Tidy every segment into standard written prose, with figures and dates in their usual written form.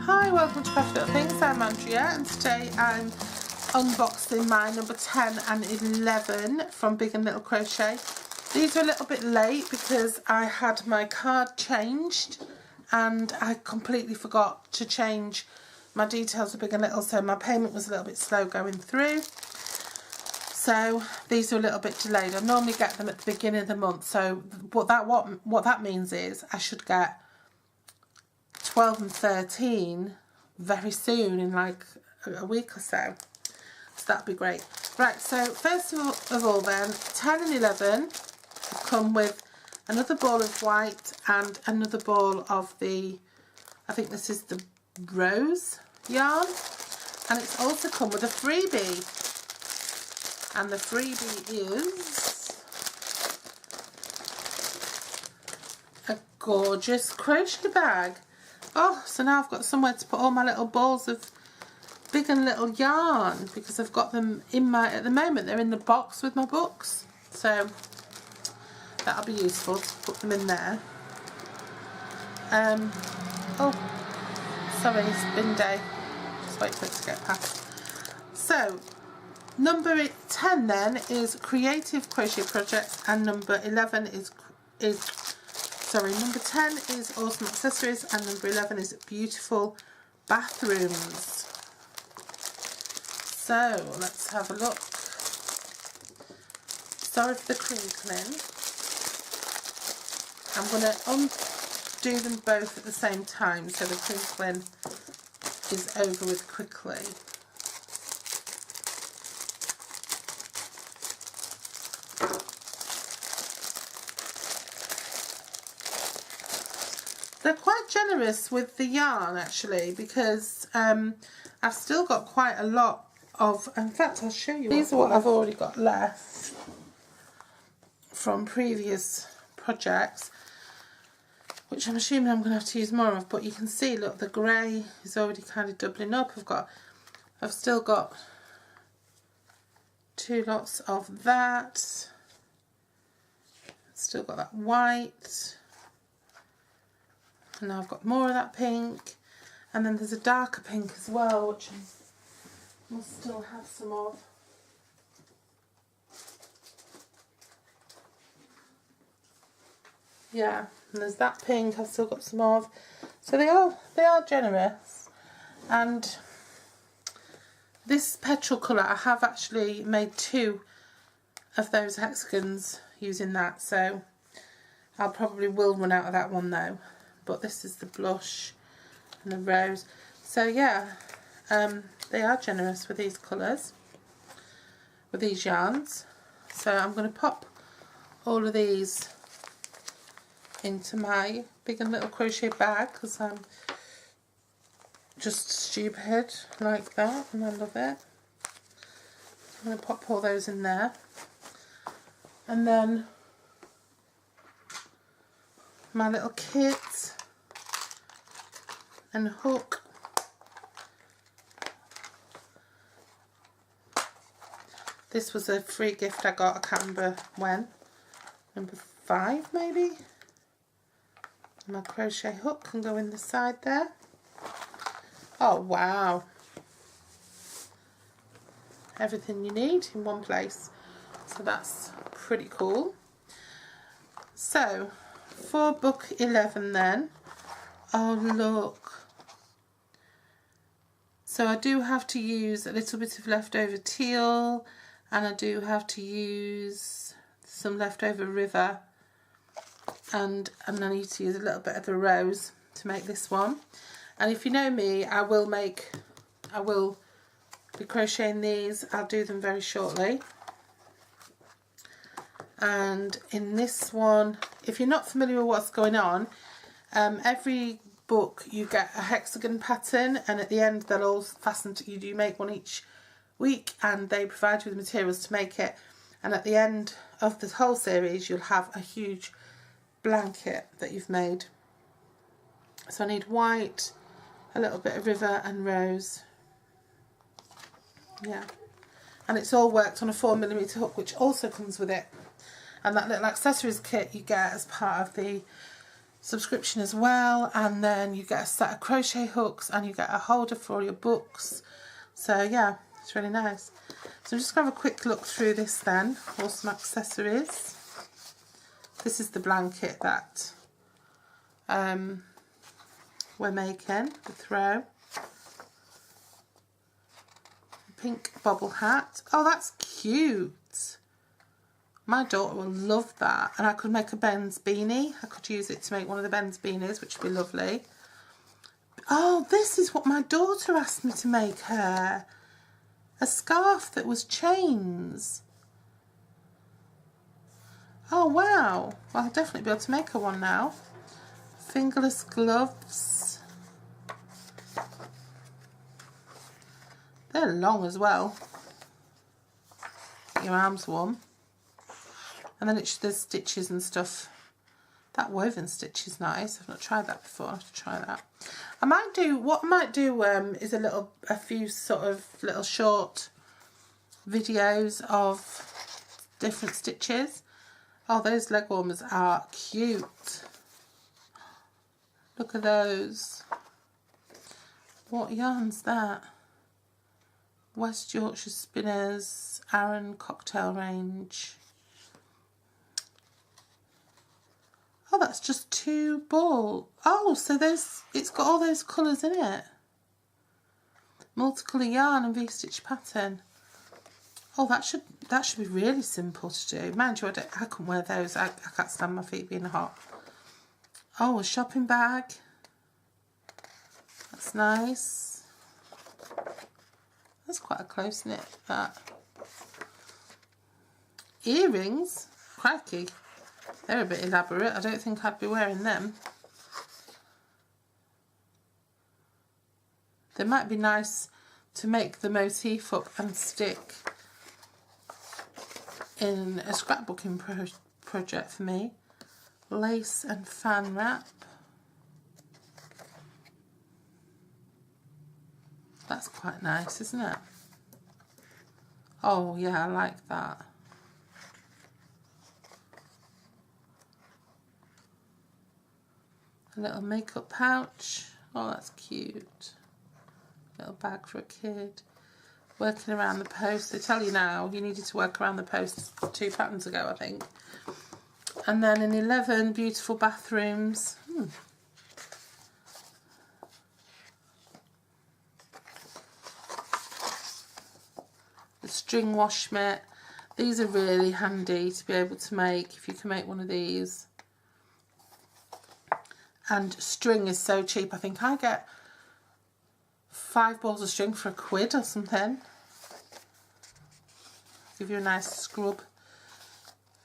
Hi, welcome to Crafty Little Things. I'm Andrea and today I'm unboxing my number 10 and 11 from Big and Little Crochet. These are a little bit late because I had my card changed and I completely forgot to change my details of Big and Little, so my payment was a little bit slow going through. So these are a little bit delayed. I normally get them at the beginning of the month, so what that means is I should get 12 and 13 very soon, in like a week or so. So that'd be great. Right, so first of all then, 10 and 11 come with another ball of white and another ball of the, I think this is the rose yarn, and it's also come with a freebie. And the freebie is a gorgeous crochet bag. Oh, so now I've got somewhere to put all my little balls of Big and Little yarn, because I've got them in my, at the moment they're in the box with my books, so that'll be useful to put them in there. Oh, sorry, it's bin day. Just wait for it to get past. So number 10 then is Creative Crochet Projects, and number 11 number 10 is Awesome Accessories, and number 11 is Beautiful Bathrooms. So let's have a look. Sorry for the crinkling. I'm going to undo them both at the same time so the crinkling is over with quickly. They're quite generous with the yarn actually, because I've still got quite a lot of, in fact I'll show you. These are what I've already got left from previous projects, which I'm assuming I'm going to have to use more of, but you can see, look, the grey is already kind of doubling up. I've still got 2 lots of that, still got that white. And now I've got more of that pink, and then there's a darker pink as well, which I must still have some of. Yeah, and there's that pink I've still got some of. So they are generous. And this petrol colour, I have actually made 2 of those hexagons using that, so I probably will run out of that one though. But this is the blush and the rose. So yeah, they are generous with these colours, with these yarns. So I'm going to pop all of these into my Big and Little Crochet bag, because I'm just stupid like that and I love it. I'm going to pop all those in there. And then my little kit and hook. This was a free gift I got, I can't remember when, number 5 maybe. My crochet hook can go in the side there. Oh wow, everything you need in one place, so that's pretty cool. So for book 11 then, oh look, so I do have to use a little bit of leftover teal, and I do have to use some leftover river, and I need to use a little bit of the rose to make this one. And if you know me, I will be crocheting these. I'll do them very shortly. And in this one, if you're not familiar with what's going on, every book you get a hexagon pattern, and at the end they'll all fasten to you. Do make one each week, and they provide you with the materials to make it. And at the end of the whole series, you'll have a huge blanket that you've made. So I need white, a little bit of river and rose. Yeah, and it's all worked on a 4mm hook, which also comes with it. And that little accessories kit you get as part of the subscription as well, and then you get a set of crochet hooks and you get a holder for all your books. So yeah, it's really nice. So I'm just going to have a quick look through this then, for some accessories. This is the blanket that we're making, the throw. Pink bobble hat. Oh, that's cute. My daughter will love that. And I could make a Ben's beanie. I could use it to make one of the Ben's beanies, which would be lovely. Oh, this is what my daughter asked me to make her. A scarf that was chains. Oh, wow. Well, I'll definitely be able to make her one now. Fingerless gloves. They're long as well. Get your arms warm. And then there's stitches and stuff. That woven stitch is nice. I've not tried that before. I have to try that. What I might do is a few sort of little short videos of different stitches. Oh, those leg warmers are cute. Look at those. What yarn's that? West Yorkshire Spinners, Aran cocktail range. Oh, that's just 2 balls. Oh, so it's got all those colours in it. Multicolour yarn and V-stitch pattern. Oh, that should be really simple to do. Mind you, I couldn't wear those. I can't stand my feet being hot. Oh, a shopping bag. That's nice. That's quite a close knit, that. Earrings? Crikey. They're a bit elaborate. I don't think I'd be wearing them. They might be nice to make the motif up and stick in a scrapbooking project for me. Lace and fan wrap. That's quite nice, isn't it? Oh yeah, I like that. A little makeup pouch. Oh, that's cute. Little bag for a kid. Working around the post. They tell you now you needed to work around the post 2 patterns ago, I think. And then in 11 beautiful bathrooms. The string wash mitt. These are really handy to be able to make if you can make one of these. And string is so cheap. I think I get 5 balls of string for £1 or something. Give you a nice scrub.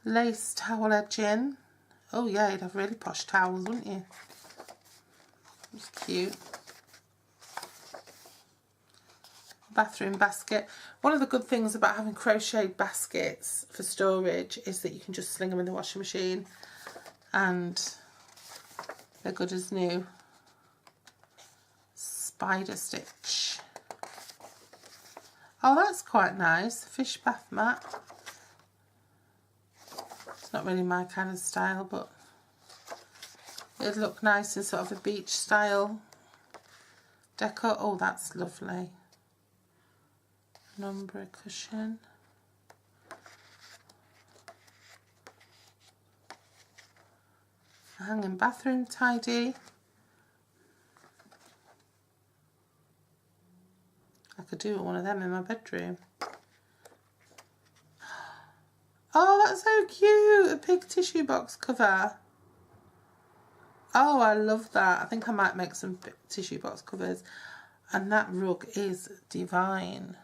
Lace towel edging. Oh yeah, you'd have really posh towels, wouldn't you? It's cute. Bathroom basket. One of the good things about having crocheted baskets for storage is that you can just sling them in the washing machine and they're good as new. Spider stitch. Oh, that's quite nice. Fish bath mat. It's not really my kind of style, but it'd look nice in sort of a beach style decor. Oh, that's lovely. An ombre cushion. A hanging bathroom tidy. I could do one of them in my bedroom. Oh, that's so cute! A pig tissue box cover. Oh, I love that. I think I might make some tissue box covers. And that rug is divine.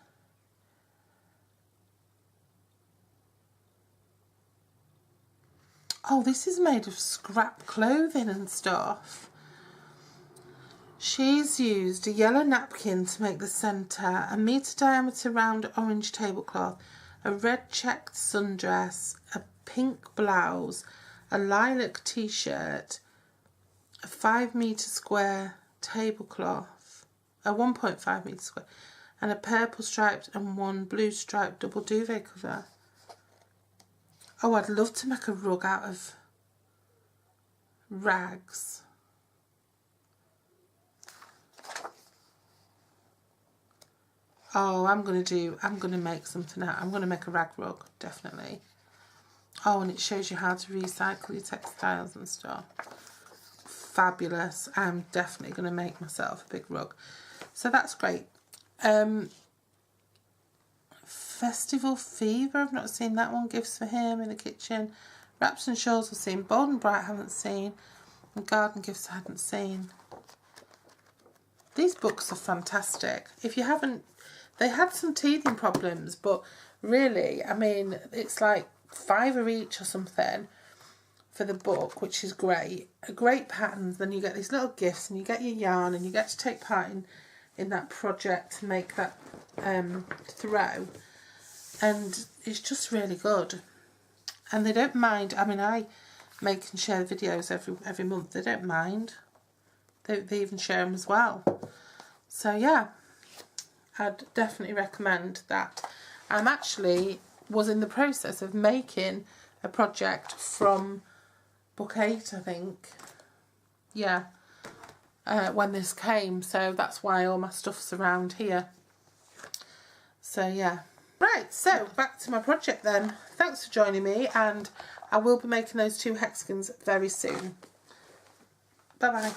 Oh, this is made of scrap clothing and stuff. She's used a yellow napkin to make the centre, a metre diameter round orange tablecloth, a red checked sundress, a pink blouse, a lilac t-shirt, a 5 metre square tablecloth, a 1.5 metre square, and a purple striped and 1 blue striped double duvet cover. Oh, I'd love to make a rug out of rags. Oh, I'm going to make something out. I'm going to make a rag rug, definitely. Oh, and it shows you how to recycle your textiles and stuff. Fabulous. I'm definitely going to make myself a big rug. So that's great. Festival Fever, I've not seen that one. Gifts for him in the kitchen. Wraps and Shawls I've seen. Bold and Bright I haven't seen. And Garden Gifts I hadn't seen. These books are fantastic. If you haven't, they had some teething problems, but really, I mean, it's like £5 each or something for the book, which is great. Great patterns. Then you get these little gifts, and you get your yarn, and you get to take part in that project to make that throw. And it's just really good. And they don't mind. I mean, I make and share videos every month. They don't mind. They even share them as well. So yeah, I'd definitely recommend that. I'm actually was in the process of making a project from book 8, I think. Yeah, when this came. So that's why all my stuff's around here. So yeah. Right, so back to my project then. Thanks for joining me, and I will be making those 2 hexagons very soon. Bye bye.